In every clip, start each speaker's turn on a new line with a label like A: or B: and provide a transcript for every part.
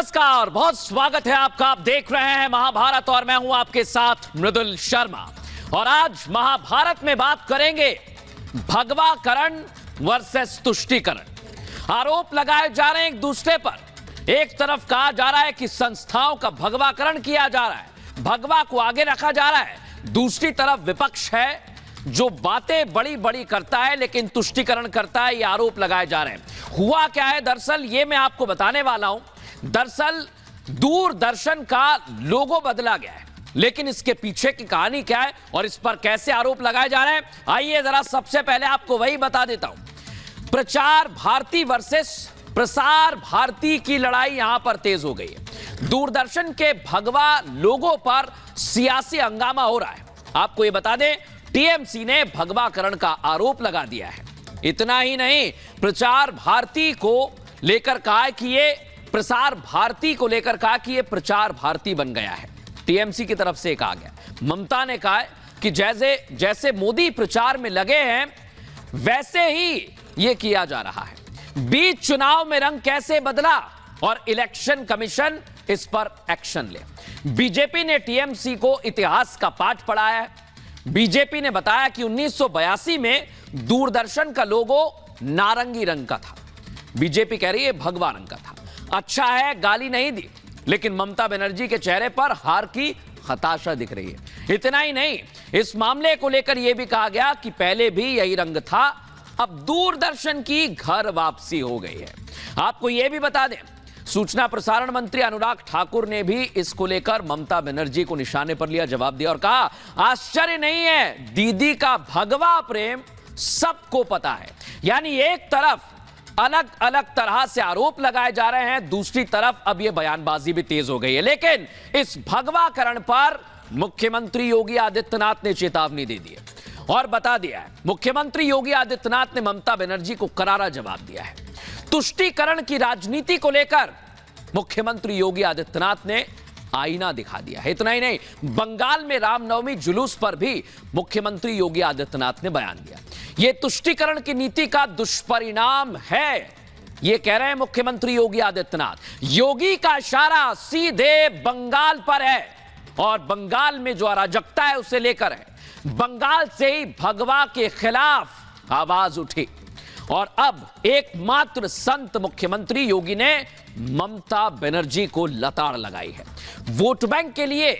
A: नमस्कार, बहुत स्वागत है आपका। आप देख रहे हैं महाभारत और मैं हूं आपके साथ मृदुल शर्मा। और आज महाभारत में बात करेंगे भगवाकरण वर्सेस तुष्टीकरण। आरोप लगाए जा रहे हैं एक दूसरे पर। एक तरफ कहा जा रहा है कि संस्थाओं का भगवाकरण किया जा रहा है, भगवा को आगे रखा जा रहा है। दूसरी तरफ विपक्ष है जो बातें बड़ी बड़ी करता है लेकिन तुष्टीकरण करता है। ये आरोप लगाए जा रहे हैं। हुआ क्या है दरअसल, ये मैं आपको बताने वाला हूं। दरअसल दूरदर्शन का लोगो बदला गया है, लेकिन इसके पीछे की कहानी क्या है और इस पर कैसे आरोप लगाए जा रहे हैं, आइए जरा सबसे पहले आपको वही बता देता हूं। प्रचार भारती वर्सेस प्रसार भारती की लड़ाई यहां पर तेज हो गई है। दूरदर्शन के भगवा लोगो पर सियासी हंगामा हो रहा है। आपको यह बता दें, टीएमसी ने भगवाकरण का आरोप लगा दिया है। इतना ही नहीं, प्रचार भारती को लेकर कहा कि ये प्रसार भारती को लेकर कहा कि ये प्रचार भारती बन गया है। टीएमसी की तरफ से कहा गया। ममता ने कहा कि जैसे मोदी प्रचार में लगे हैं वैसे ही ये किया जा रहा है। बीच चुनाव में रंग कैसे बदला और इलेक्शन कमीशन इस पर एक्शन ले। बीजेपी ने टीएमसी को इतिहास का पाठ पढ़ाया है। बीजेपी ने बताया कि 1982 में दूरदर्शन का लोगो नारंगी रंग का था। बीजेपी कह रही है भगवा रंग का था। अच्छा है, गाली नहीं दी, लेकिन ममता बनर्जी के चेहरे पर हार की हताशा दिख रही है। इतना ही नहीं, इस मामले को लेकर यह भी कहा गया कि पहले भी यही रंग था, अब दूरदर्शन की घर वापसी हो गई है। आपको यह भी बता दें, सूचना प्रसारण मंत्री अनुराग ठाकुर ने भी इसको लेकर ममता बनर्जी को निशाने पर लिया, जवाब दिया और कहा आश्चर्य नहीं है, दीदी का भगवा प्रेम सबको पता है। यानी एक तरफ अलग अलग तरह से आरोप लगाए जा रहे हैं, दूसरी तरफ अब यह बयानबाजी भी तेज हो गई है। लेकिन इस भगवाकरण पर मुख्यमंत्री योगी आदित्यनाथ ने चेतावनी दे दी है और बता दिया है। मुख्यमंत्री योगी आदित्यनाथ ने ममता बनर्जी को करारा जवाब दिया है। तुष्टीकरण की राजनीति को लेकर मुख्यमंत्री योगी आदित्यनाथ ने आईना दिखा दिया है। इतना ही नहीं, बंगाल में रामनवमी जुलूस पर भी मुख्यमंत्री योगी आदित्यनाथ ने बयान दिया। यह तुष्टीकरण की नीति का दुष्परिणाम है, यह कह रहे हैं मुख्यमंत्री योगी आदित्यनाथ। योगी का इशारा सीधे बंगाल पर है और बंगाल में जो अराजकता है उसे लेकर है। बंगाल से ही भगवा के खिलाफ आवाज उठी और अब एकमात्र संत मुख्यमंत्री योगी ने ममता बनर्जी को लताड़ लगाई है। वोट बैंक के लिए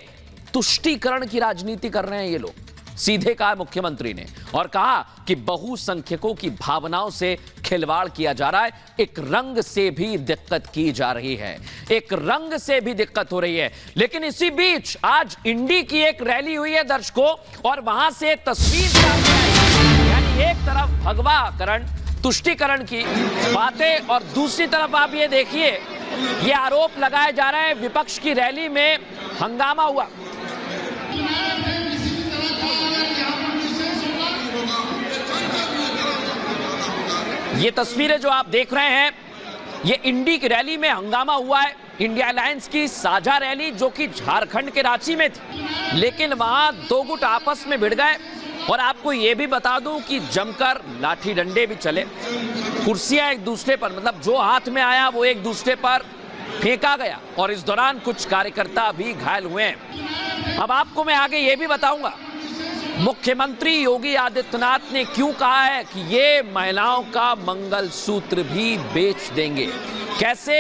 A: तुष्टीकरण की राजनीति कर रहे हैं ये लोग, सीधे कहा मुख्यमंत्री ने, और कहा कि बहुसंख्यकों की भावनाओं से खिलवाड़ किया जा रहा है। एक रंग से भी दिक्कत की जा रही है, एक रंग से भी दिक्कत हो रही है। लेकिन इसी बीच आज इंडी की एक रैली हुई है दर्शकों, और वहां से तस्वीर सामने आई। यानी एक तरफ भगवाकरण तुष्टीकरण की बातें और दूसरी तरफ आप ये देखिए, ये आरोप लगाए जा रहे हैं। विपक्ष की रैली में हंगामा हुआ। ये तस्वीरें जो आप देख रहे हैं, ये इंडी की रैली में हंगामा हुआ है। इंडिया अलायंस की साझा रैली जो कि झारखंड के रांची में थी, लेकिन वहां दो गुट आपस में भिड़ गए। और आपको यह भी बता दूं कि जमकर लाठी डंडे भी चले, कुर्सियां एक दूसरे पर, मतलब जो हाथ में आया वो एक दूसरे पर फेंका गया, और इस दौरान कुछ कार्यकर्ता भी घायल हुए हैं। अब आपको मैं आगे यह भी बताऊंगा मुख्यमंत्री योगी आदित्यनाथ ने क्यों कहा है कि ये महिलाओं का मंगलसूत्र भी बेच देंगे। कैसे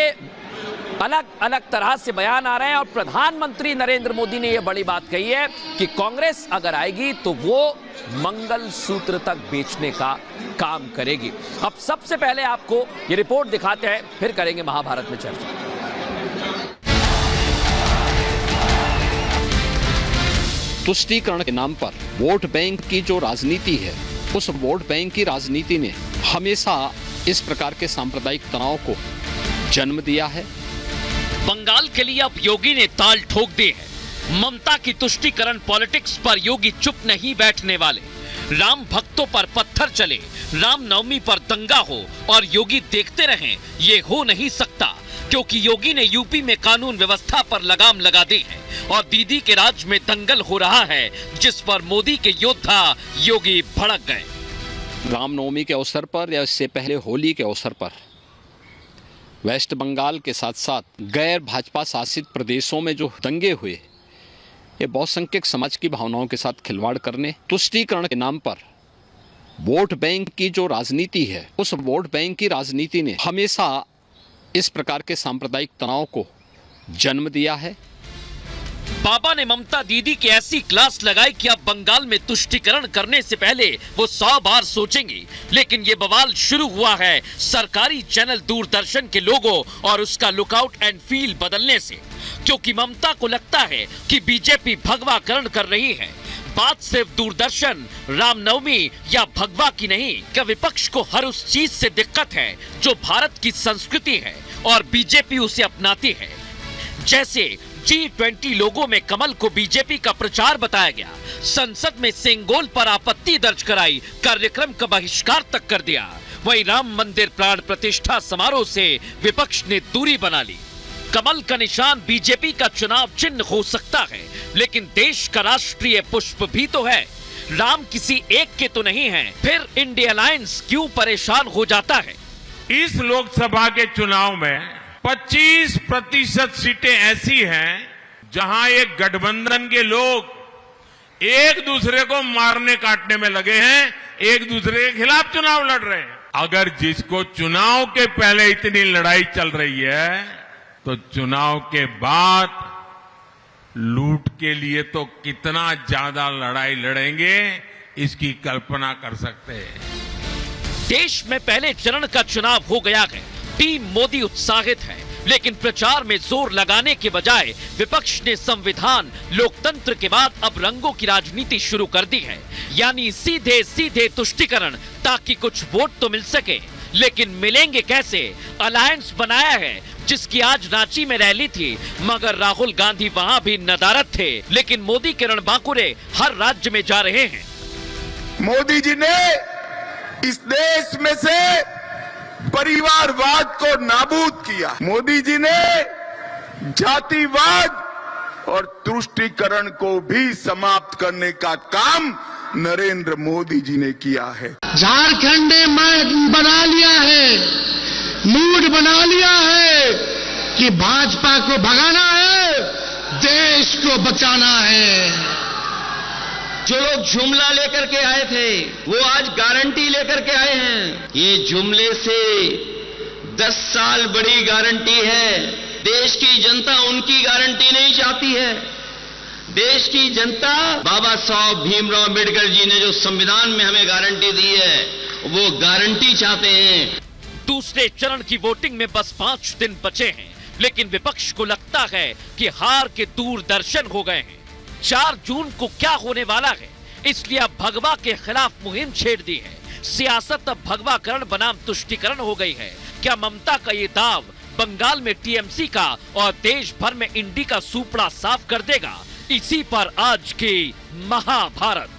A: अलग अलग तरह से बयान आ रहे हैं। और प्रधानमंत्री नरेंद्र मोदी ने यह बड़ी बात कही है कि कांग्रेस अगर आएगी तो वो मंगलसूत्र तक बेचने का काम करेगी। अब सबसे पहले आपको ये रिपोर्ट दिखाते हैं, फिर करेंगे महाभारत में चर्चा।
B: तुष्टीकरण के नाम पर वोट बैंक की जो राजनीति है, उस वोट बैंक की राजनीति ने हमेशा इस प्रकार के सांप्रदायिक तनाव को जन्म दिया है।
C: बंगाल के लिए अब योगी ने ताल ठोक दी है। ममता की तुष्टीकरण पॉलिटिक्स पर योगी चुप नहीं बैठने वाले। राम भक्तों पर पत्थर चले, रामनवमी पर दंगा हो और योगी देखते रहें, ये हो नहीं सकता, क्योंकि योगी ने यूपी में कानून व्यवस्था पर लगाम लगा दी है और दीदी के राज में दंगल हो रहा है, जिस पर मोदी के योद्धा योगी भड़क गए।
B: रामनवमी के अवसर पर या इससे पहले होली के अवसर पर वेस्ट बंगाल के साथ साथ गैर भाजपा शासित प्रदेशों में जो दंगे हुए, ये बहुसंख्यक समाज की भावनाओं के साथ खिलवाड़ करने, तुष्टीकरण के नाम पर वोट बैंक की जो राजनीति है, उस वोट बैंक की राजनीति ने हमेशा इस प्रकार के सांप्रदायिक तनाव को जन्म दिया है।
C: बाबा ने ममता दीदी की ऐसी क्लास लगाई कि अब बंगाल में तुष्टीकरण करने से पहले वो 100 बार सोचेंगी। लेकिन ये बवाल शुरू हुआ है सरकारी चैनल दूरदर्शन के लोगो और उसका लुकआउट एंड फील बदलने से, क्योंकि ममता को लगता है कि बीजेपी भगवाकरण कर रही है। बात सिर्फ दूरदर्शन, रामनवमी या भगवा की नहीं, क्या विपक्ष को हर उस चीज से दिक्कत है जो भारत की संस्कृति है और बीजेपी उसे अपनाती है। जैसे G20 लोगों में कमल को बीजेपी का प्रचार बताया गया, संसद में सिंगोल पर आपत्ति दर्ज कराई, कार्यक्रम का बहिष्कार तक कर दिया। वहीं राम मंदिर प्राण प्रतिष्ठा समारोह से विपक्ष ने दूरी बना ली। कमल का निशान बीजेपी का चुनाव चिन्ह हो सकता है, लेकिन देश का राष्ट्रीय पुष्प भी तो है। राम किसी एक के तो नहीं है, फिर इंडिया अलायंस क्यों परेशान हो जाता है?
D: इस लोकसभा के चुनाव में 25% सीटें ऐसी हैं जहां एक गठबंधन के लोग एक दूसरे को मारने काटने में लगे हैं, एक दूसरे के खिलाफ चुनाव लड़ रहे हैं। अगर जिसको चुनाव के पहले इतनी लड़ाई चल रही है, तो चुनाव के बाद लूट के लिए तो कितना ज्यादा लड़ाई लड़ेंगे, इसकी कल्पना कर सकते हैं।
C: देश में पहले चरण का चुनाव हो गया है, टीम मोदी उत्साहित है, लेकिन प्रचार में जोर लगाने के बजाय विपक्ष ने संविधान, लोकतंत्र के बाद अब रंगों की राजनीति शुरू कर दी है। यानी सीधे सीधे तुष्टीकरण, ताकि कुछ वोट तो मिल सके। लेकिन मिलेंगे कैसे? अलायंस बनाया है, जिसकी आज रांची में रैली थी, मगर राहुल गांधी वहां भी नदारद थे। लेकिन मोदी के रणबांकुरे हर राज्य में जा रहे हैं।
E: मोदी जी ने इस देश में से परिवारवाद को नाबूद किया। मोदी जी ने जातिवाद और तुष्टीकरण को भी समाप्त करने का काम नरेंद्र मोदी जी ने किया है।
F: झारखंड में बना लिया है, मूड बना लिया है कि भाजपा को भगाना है, देश को बचाना है।
G: जो लोग जुमला लेकर के आए थे, वो आज गारंटी लेकर के आए हैं। ये जुमले से 10 साल बड़ी गारंटी है। देश की जनता उनकी गारंटी नहीं चाहती है। देश की जनता बाबा साहब भीमराव अम्बेडकर जी ने जो संविधान में हमें गारंटी दी है, वो गारंटी चाहते हैं।
C: दूसरे चरण की वोटिंग में बस 5 दिन बचे हैं, लेकिन विपक्ष को लगता है कि हार के दूरदर्शन हो गए हैं। 4 जून को क्या होने वाला है, इसलिए अब भगवा के खिलाफ मुहिम छेड़ दी है। सियासत अब भगवाकरण बनाम तुष्टीकरण हो गई है। क्या ममता का ये दाव बंगाल में टीएमसी का और देश भर में इंडी का सूपड़ा साफ कर देगा? इसी पर आज की महाभारत।